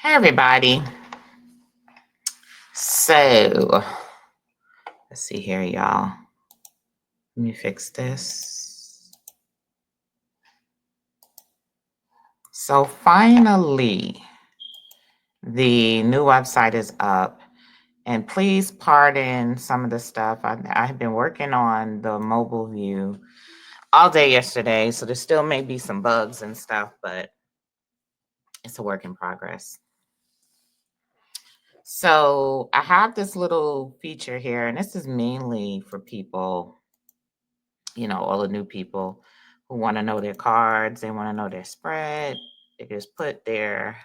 Hey everybody. So let's see here, y'all. Let me fix this. So finally, the new website is up. And please pardon some of the stuff. I have been working on the mobile view all day yesterday. So there still may be some bugs and stuff, but it's a work in progress. So I have this little feature here, and this is mainly for people, all the new people who want to know their cards, they want to know their spread. They just put their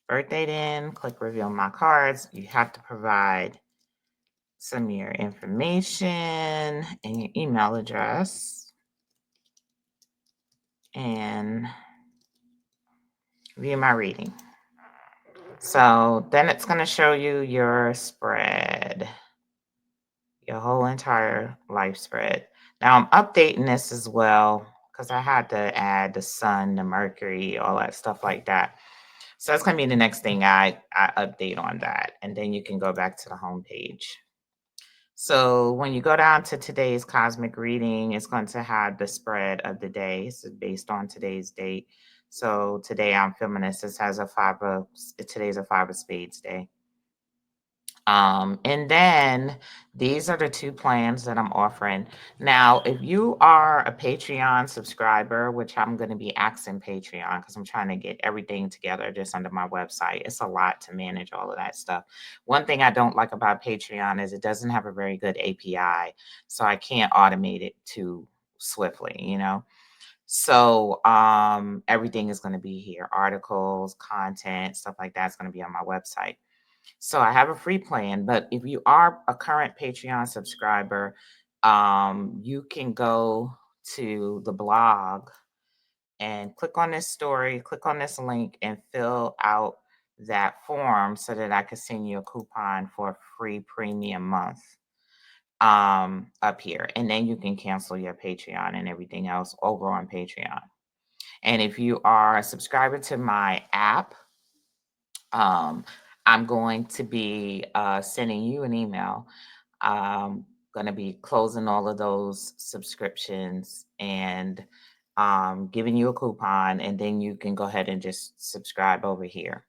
birth date in, click reveal my cards. You have to provide some of your information and your email address and view my reading. So then it's going to show you your spread, your whole entire life spread. Now I'm updating this as well because I had to add the sun, the Mercury, all that stuff like that. So that's going to be the next thing I update on that. And then you can go back to the home page. So when you go down to today's cosmic reading, it's going to have the spread of the day. So based on today's date. So today I'm filming this. This has today's a five of spades day. And then these are the two plans that I'm offering. Now, if you are a Patreon subscriber, which I'm going to be asking Patreon because I'm trying to get everything together just under my website, it's a lot to manage all of that stuff. One thing I don't like about Patreon is it doesn't have a very good API, so I can't automate it too swiftly. So everything is going to be here, articles, content, stuff like that's going to be on my website. So I have a free plan, but if you are a current Patreon subscriber, you can go to the blog and click on this story, click on this link, and fill out that form so that I can send you a coupon for a free premium month up here. And then you can cancel your Patreon and everything else over on Patreon. And if you are a subscriber to my app, um, I'm going to be sending you an email. I'm going to be closing all of those subscriptions and giving you a coupon, and then you can go ahead and just subscribe over here.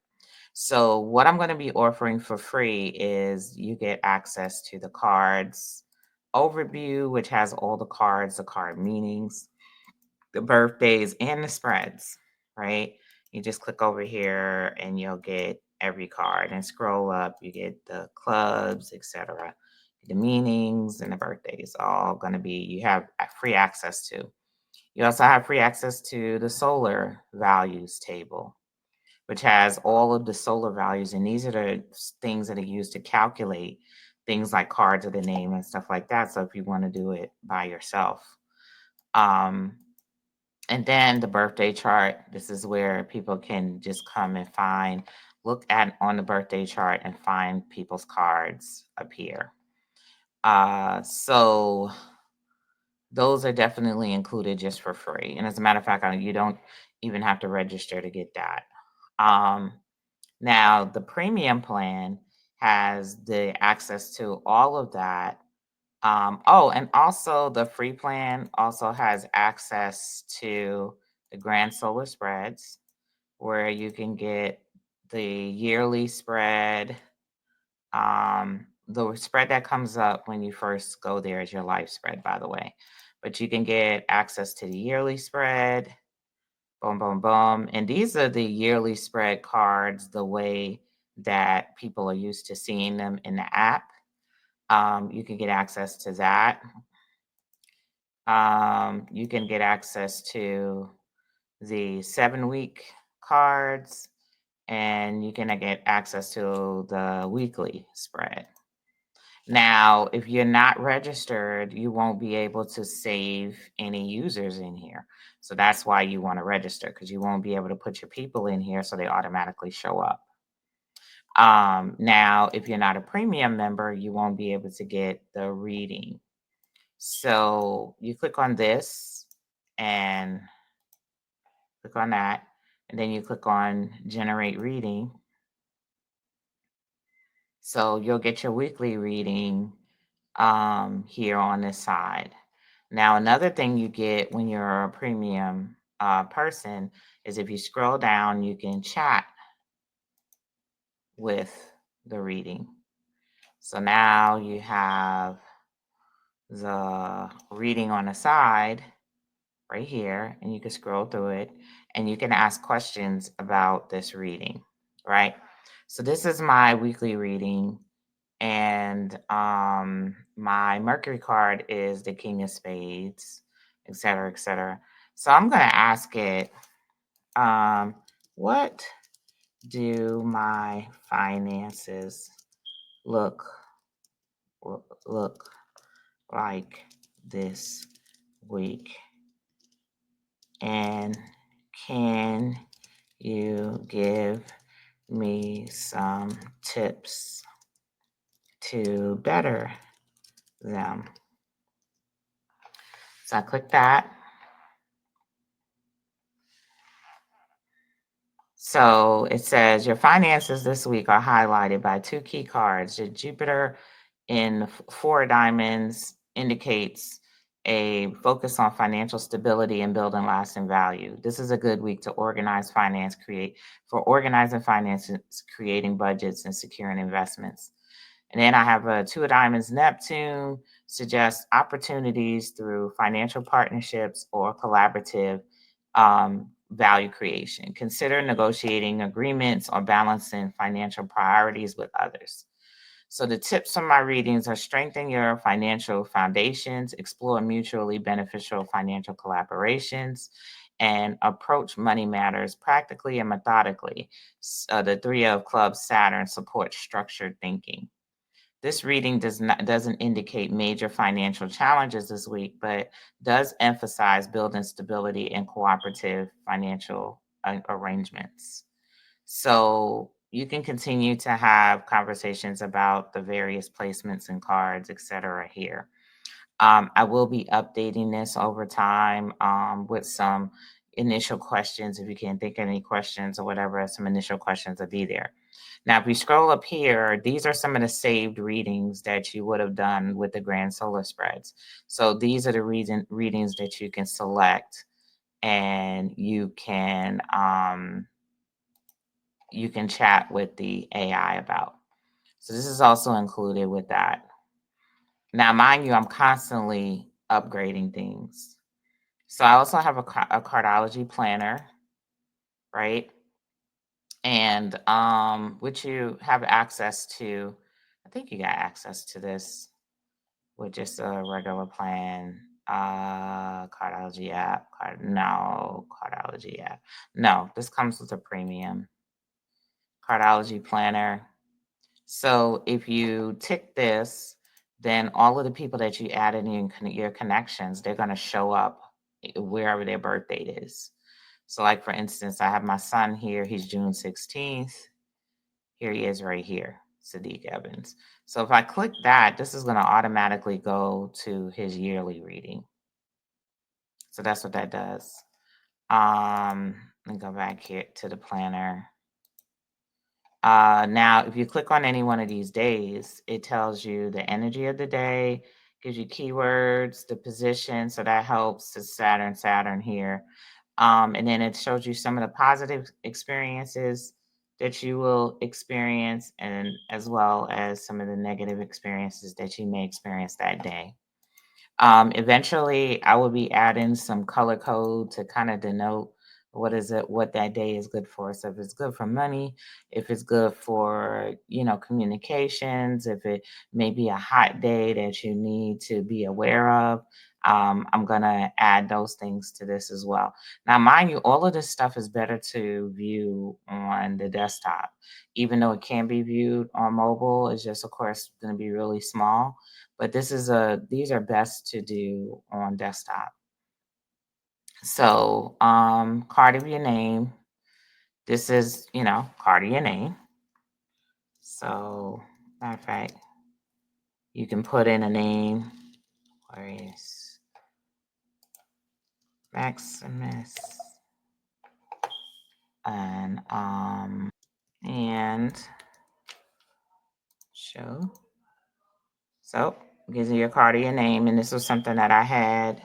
So, what I'm going to be offering for free is you get access to the cards overview, which has all the cards, the card meanings, the birthdays, and the spreads, right? You just click over here and you'll get every card and scroll up, you get the clubs, etc. The meanings and the birthdays all going to be, you have free access to. You also have free access to the solar values table, which has all of the solar values. And these are the things that are used to calculate things like cards of the name and stuff like that. So if you want to do it by yourself. Um, and then the birthday chart, this is where people can just come and look at on the birthday chart and find people's cards appear. So those are definitely included just for free. And as a matter of fact, you don't even have to register to get that. Um, Now, the premium plan has the access to all of that. And also the free plan also has access to the grand solar spreads, where you can get the yearly spread. The spread that comes up when you first go there is your life spread, by the way. But you can get access to the yearly spread. Boom, boom, boom. And these are the yearly spread cards, the way that people are used to seeing them in the app. You can get access to that. You can get access to the 7-week cards, and you can get access to the weekly spread. Now, if you're not registered, you won't be able to save any users in here. So that's why you want to register, because you won't be able to put your people in here so they automatically show up. Now, if you're not a premium member, you won't be able to get the reading. So you click on this and click on that, and then you click on generate reading. So you'll get your weekly reading here on this side. Now, another thing you get when you're a premium person is if you scroll down, you can chat with the reading. So now you have the reading on the side right here, and you can scroll through it and you can ask questions about this reading, right? So this is my weekly reading, and my Mercury card is the King of Spades, et cetera, et cetera. So I'm going to ask it, what do my finances look look like this week? And can you give me some tips to better them? So I click that. So it says your finances this week are highlighted by two key cards. The Jupiter in four diamonds indicates a focus on financial stability and building lasting value. This is a good week to for organizing finances, creating budgets, and securing investments. And then I have a two of diamonds. Neptune suggests opportunities through financial partnerships or collaborative value creation. Consider negotiating agreements or balancing financial priorities with others. So the tips from my readings are: strengthen your financial foundations, explore mutually beneficial financial collaborations, and approach money matters practically and methodically. The three of clubs, Saturn, supports structured thinking. This reading doesn't indicate major financial challenges this week, but does emphasize building stability and cooperative financial arrangements. So you can continue to have conversations about the various placements and cards, etc. here. I will be updating this over time with some initial questions. If you can't think of any questions or whatever, some initial questions will be there. Now, if we scroll up here, these are some of the saved readings that you would have done with the grand solar spreads. So these are the readings that you can select, and you can chat with the AI about. So this is also included with that. Now, mind you, I'm constantly upgrading things. So I also have a cardology planner, right? And which you have access to. I think you got access to this with just a regular plan. Cardology app. Cardology app. No, this comes with a premium cardology planner. So if you tick this, then all of the people that you added in your connections, they're going to show up wherever their birth date is. So, like for instance, I have my son here. He's June 16th. Here he is right here, Sadiq Evans. So if I click that, this is going to automatically go to his yearly reading. So that's what that does. Let me go back here to the planner. Now, if you click on any one of these days, it tells you the energy of the day, gives you keywords, the position. So that helps to Saturn here. And then it shows you some of the positive experiences that you will experience, and as well as some of the negative experiences that you may experience that day. Eventually, I will be adding some color code to kind of denote what that day is good for. So if it's good for money, if it's good for, communications, if it may be a hot day that you need to be aware of, I'm going to add those things to this as well. Now, mind you, all of this stuff is better to view on the desktop, even though it can be viewed on mobile. It's just, of course, going to be really small. But these are best to do on desktop. So, card of your name. This is, card of your name. So, matter of fact, you can put in a name. Aquarius Maximus. And Show. So gives you your card or your name. And this was something that I had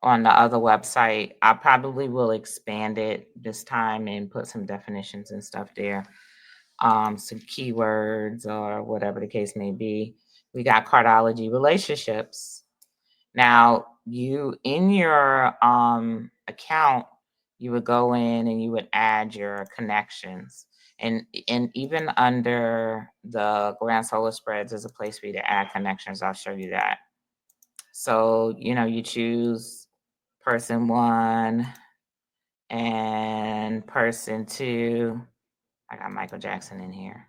on the other website. I probably will expand it this time and put some definitions and stuff there. Some keywords or whatever the case may be. We got cardology relationships. Now, you in your account, you would go in and you would add your connections. And even under the grand solar spreads, there's a place for you to add connections. I'll show you that. So, you choose person one and person two. I got Michael Jackson in here.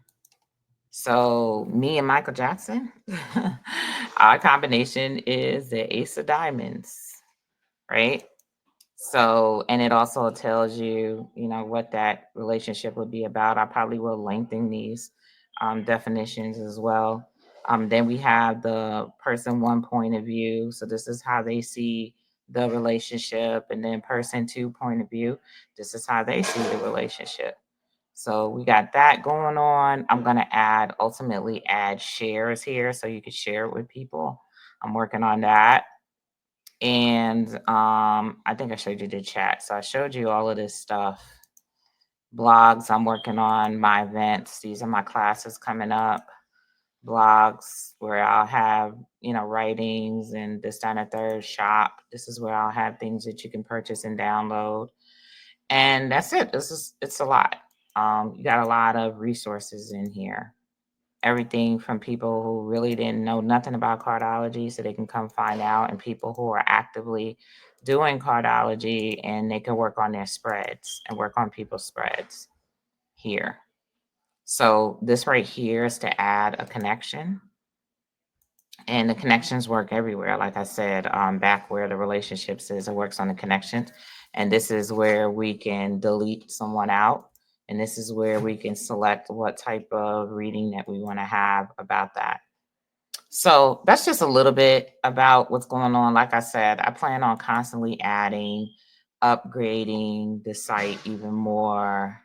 So me and Michael Jackson, our combination is the Ace of Diamonds, right? So, and it also tells you, what that relationship would be about. I probably will lengthen these definitions as well. Then we have the person one point of view. So this is how they see the relationship, and then person two point of view. This is how they see the relationship. So we got that going on. I'm going to ultimately add shares here so you can share it with people. I'm working on that. And I think I showed you the chat. So I showed you all of this stuff. Blogs, I'm working on my events. These are my classes coming up. Blogs where I'll have, writings and this, that, and a third. Shop. This is where I'll have things that you can purchase and download. And that's it. It's a lot. You got a lot of resources in here. Everything from people who really didn't know nothing about cardology so they can come find out, and people who are actively doing cardology and they can work on their spreads and work on people's spreads here. So this right here is to add a connection. And the connections work everywhere. Like I said, back where the relationships is, it works on the connections. And this is where we can delete someone out. And this is where we can select what type of reading that we want to have about that. So that's just a little bit about what's going on. Like I said, I plan on constantly adding, upgrading the site even more,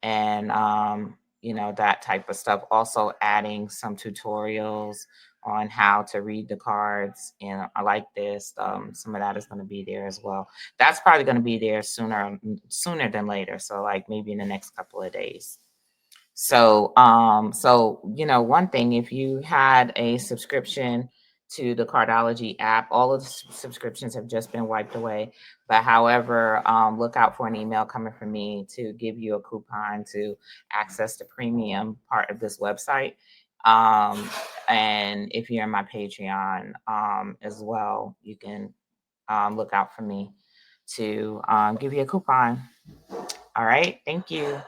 and that type of stuff. Also adding some tutorials on how to read the cards, and I like this. Some of that is going to be there as well. That's probably going to be there sooner than later. So like maybe in the next couple of days. So, one thing, if you had a subscription to the Cardology app, all of the subscriptions have just been wiped away. But however, look out for an email coming from me to give you a coupon to access the premium part of this website. And if you're in my Patreon as well, you can look out for me to give you a coupon. All right. Thank you.